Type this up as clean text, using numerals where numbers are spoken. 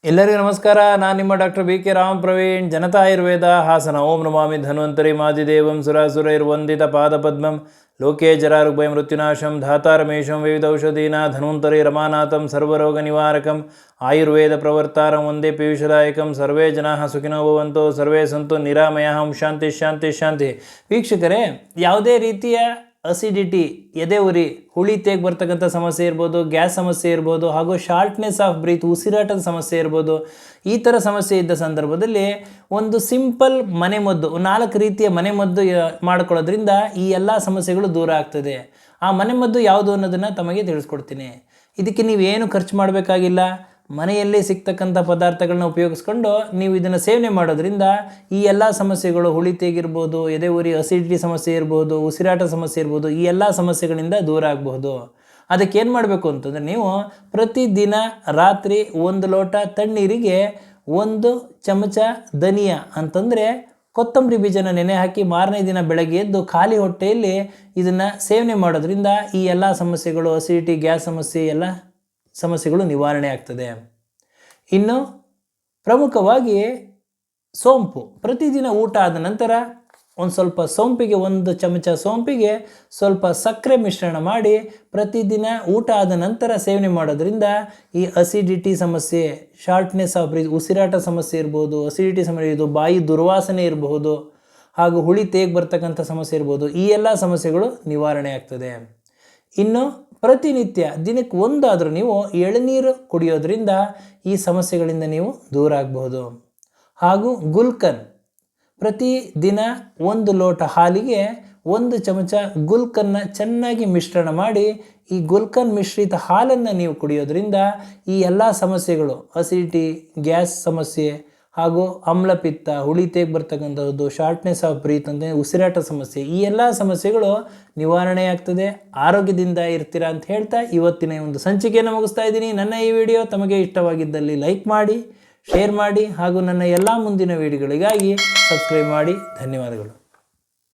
ಎಲ್ಲರಿಗೂ ನಮಸ್ಕಾರ. ನಾನು ನಿಮ್ಮ ಡಾಕ್ಟರ್ BK ರಾಮ್ ಪ್ರವೀಣ್, ಜನತಾ ಆಯುರ್ವೇದ, ಹಾಸನ. ಓಂ ನಮಾಮಿ ಧನ್ವಂತರಿ ಮಾದಿದೇವಂ ಸುರಾಸುರೈರ್ವಂದಿತ ಪಾದಪದ್ಮಂ ಲೋಕೆ ಜರಾರುಗ್ಭಯ ಮೃತ್ಯುನಾಶಂ ಧಾತಾರಮೇಶಂ ವಿವಿಧ ಔಷಧೀನ ಧನ್ವಂತರಿ ರಮಾನಾಥಂ ಸರ್ವರೋಗ ನಿವಾರಕಂ ಆಯುರ್ವೇದ ಪ್ರವರ್ತಾರಂ ವಂದೇ ಪೀಯೂಷದಾಯಕಂ. ಸರ್ವೇ ಜನಾಃ ಸುಖಿನೋ ಭವಂತು, ಸರ್ವೇ ಸಂತು ನಿರಾಮಯಃ. ಶಾಂತಿ ಶಾಂತಿ ಶಾಂತಿ. ವೀಕ್ಷಕರೇ, ಯಾವುದೇ ರೀತಿಯ ಅಸಿಡಿಟಿ, ಎದೆ ಉರಿ, ಹುಳಿ ತೇಗ್ ಬರ್ತಕ್ಕಂಥ ಸಮಸ್ಯೆ ಇರ್ಬೋದು, ಗ್ಯಾಸ್ ಸಮಸ್ಯೆ ಇರ್ಬೋದು, ಹಾಗೂ ಶಾರ್ಟ್ನೆಸ್ ಆಫ್ ಬ್ರೀತ್, ಉಸಿರಾಟದ ಸಮಸ್ಯೆ ಇರ್ಬೋದು, ಈ ಥರ ಸಮಸ್ಯೆ ಇದ್ದ ಸಂದರ್ಭದಲ್ಲಿ ಒಂದು ಸಿಂಪಲ್ ಮನೆಮದ್ದು, 4 ರೀತಿಯ ಮನೆಮದ್ದು ಮಾಡ್ಕೊಳ್ಳೋದ್ರಿಂದ ಈ ಎಲ್ಲ ಸಮಸ್ಯೆಗಳು ದೂರ ಆಗ್ತದೆ. ಆ ಮನೆಮದ್ದು ಯಾವುದು ಅನ್ನೋದನ್ನು ತಮಗೆ ತಿಳಿಸ್ಕೊಡ್ತೀನಿ. ಇದಕ್ಕೆ ನೀವೇನು ಖರ್ಚು ಮಾಡಬೇಕಾಗಿಲ್ಲ. ಮನೆಯಲ್ಲೇ ಸಿಗ್ತಕ್ಕಂಥ ಪದಾರ್ಥಗಳನ್ನ ಉಪಯೋಗಿಸ್ಕೊಂಡು ನೀವು ಇದನ್ನು ಸೇವನೆ ಮಾಡೋದ್ರಿಂದ ಈ ಎಲ್ಲ ಸಮಸ್ಯೆಗಳು, ಹುಳಿ ತೇಗಿರ್ಬೋದು, ಎದೆ ಉರಿ, ಅಸಿಡಿಟಿ ಸಮಸ್ಯೆ ಇರ್ಬೋದು, ಉಸಿರಾಟ ಸಮಸ್ಯೆ ಇರ್ಬೋದು, ಈ ಎಲ್ಲ ಸಮಸ್ಯೆಗಳಿಂದ ದೂರ ಆಗಬಹುದು. ಅದಕ್ಕೆ ಏನು ಮಾಡಬೇಕು ಅಂತಂದರೆ, ನೀವು ಪ್ರತಿದಿನ ರಾತ್ರಿ 1 ಲೋಟ ತಣ್ಣೀರಿಗೆ 1 ಚಮಚ ಧನಿಯಾ ಅಂತಂದರೆ ಕೊತ್ತಂಬರಿ ಬೀಜನ ನೆನೆ ಹಾಕಿ ಮಾರನೇ ದಿನ ಬೆಳಗ್ಗೆ ಎದ್ದು ಖಾಲಿ ಹೊಟ್ಟೆಯಲ್ಲಿ ಇದನ್ನು ಸೇವನೆ ಮಾಡೋದ್ರಿಂದ ಈ ಎಲ್ಲ ಸಮಸ್ಯೆಗಳು, ಅಸಿಡಿಟಿ, ಗ್ಯಾಸ್ ಸಮಸ್ಯೆ, ಎಲ್ಲ ಸಮಸ್ಯೆಗಳು ನಿವಾರಣೆ ಆಗ್ತದೆ. ಇನ್ನು ಪ್ರಮುಖವಾಗಿ ಸೋಂಪು, ಪ್ರತಿದಿನ ಊಟ ಆದ ನಂತರ ಒಂದು ಸ್ವಲ್ಪ ಸೋಂಪಿಗೆ, 1 ಚಮಚ ಸೋಂಪಿಗೆ ಸ್ವಲ್ಪ ಸಕ್ಕರೆ ಮಿಶ್ರಣ ಮಾಡಿ ಪ್ರತಿದಿನ ಊಟ ಆದ ನಂತರ ಸೇವನೆ ಮಾಡೋದ್ರಿಂದ ಈ ಅಸಿಡಿಟಿ ಸಮಸ್ಯೆ, ಶಾರ್ಟ್ನೆಸ್ ಆಫ್ ಬ್ರೀತ್, ಉಸಿರಾಟ ಸಮಸ್ಯೆ ಇರ್ಬೋದು, ಅಸಿಡಿಟಿ ಸಮಸ್ಯೆ ಇರ್ಬೋದು, ಬಾಯಿ ದುರ್ವಾಸನೆ ಇರಬಹುದು, ಹಾಗೂ ಹುಳಿ ತೇಗ್ ಬರ್ತಕ್ಕಂಥ ಸಮಸ್ಯೆ ಇರ್ಬೋದು, ಈ ಎಲ್ಲ ಸಮಸ್ಯೆಗಳು ನಿವಾರಣೆ ಆಗ್ತದೆ. ಇನ್ನು ಪ್ರತಿನಿತ್ಯ ದಿನಕ್ಕೆ 1 ಆದರೂ ನೀವು ಎಳನೀರು ಕುಡಿಯೋದ್ರಿಂದ ಈ ಸಮಸ್ಯೆಗಳಿಂದ ನೀವು ದೂರ ಆಗಬಹುದು. ಹಾಗೂ ಗುಲ್ಕನ್, ಪ್ರತಿದಿನ 1 ಲೋಟ ಹಾಲಿಗೆ 1 ಚಮಚ ಗುಲ್ಕನ್ನ ಚೆನ್ನಾಗಿ ಮಿಶ್ರಣ ಮಾಡಿ ಈ ಗುಲ್ಕನ್ ಮಿಶ್ರಿತ ಹಾಲನ್ನು ನೀವು ಕುಡಿಯೋದ್ರಿಂದ ಈ ಎಲ್ಲ ಸಮಸ್ಯೆಗಳು, ಅಸಿಡಿಟಿ, ಗ್ಯಾಸ್ ಸಮಸ್ಯೆ, ಹಾಗೂ ಅಮ್ಲಪಿತ್ತ, ಹುಳಿ ತೇಗ್ ಬರ್ತಕ್ಕಂಥದ್ದು, ಶಾರ್ಟ್ನೆಸ್ ಆಫ್ ಬ್ರೀತ್ ಅಂದರೆ ಉಸಿರಾಟ ಸಮಸ್ಯೆ, ಈ ಎಲ್ಲ ಸಮಸ್ಯೆಗಳು ನಿವಾರಣೆ ಆಗ್ತದೆ. ಆರೋಗ್ಯದಿಂದ ಇರ್ತೀರಾ ಅಂತ ಹೇಳ್ತಾ ಇವತ್ತಿನ ಒಂದು ಸಂಚಿಕೆಯನ್ನು ಮುಗಿಸ್ತಾ ಇದ್ದೀನಿ. ನನ್ನ ಈ ವಿಡಿಯೋ ತಮಗೆ ಇಷ್ಟವಾಗಿದ್ದಲ್ಲಿ ಲೈಕ್ ಮಾಡಿ, ಶೇರ್ ಮಾಡಿ, ಹಾಗೂ ನನ್ನ ಎಲ್ಲ ಮುಂದಿನ ವಿಡಿಯೋಗಳಿಗಾಗಿ ಸಬ್ಸ್ಕ್ರೈಬ್ ಮಾಡಿ. ಧನ್ಯವಾದಗಳು.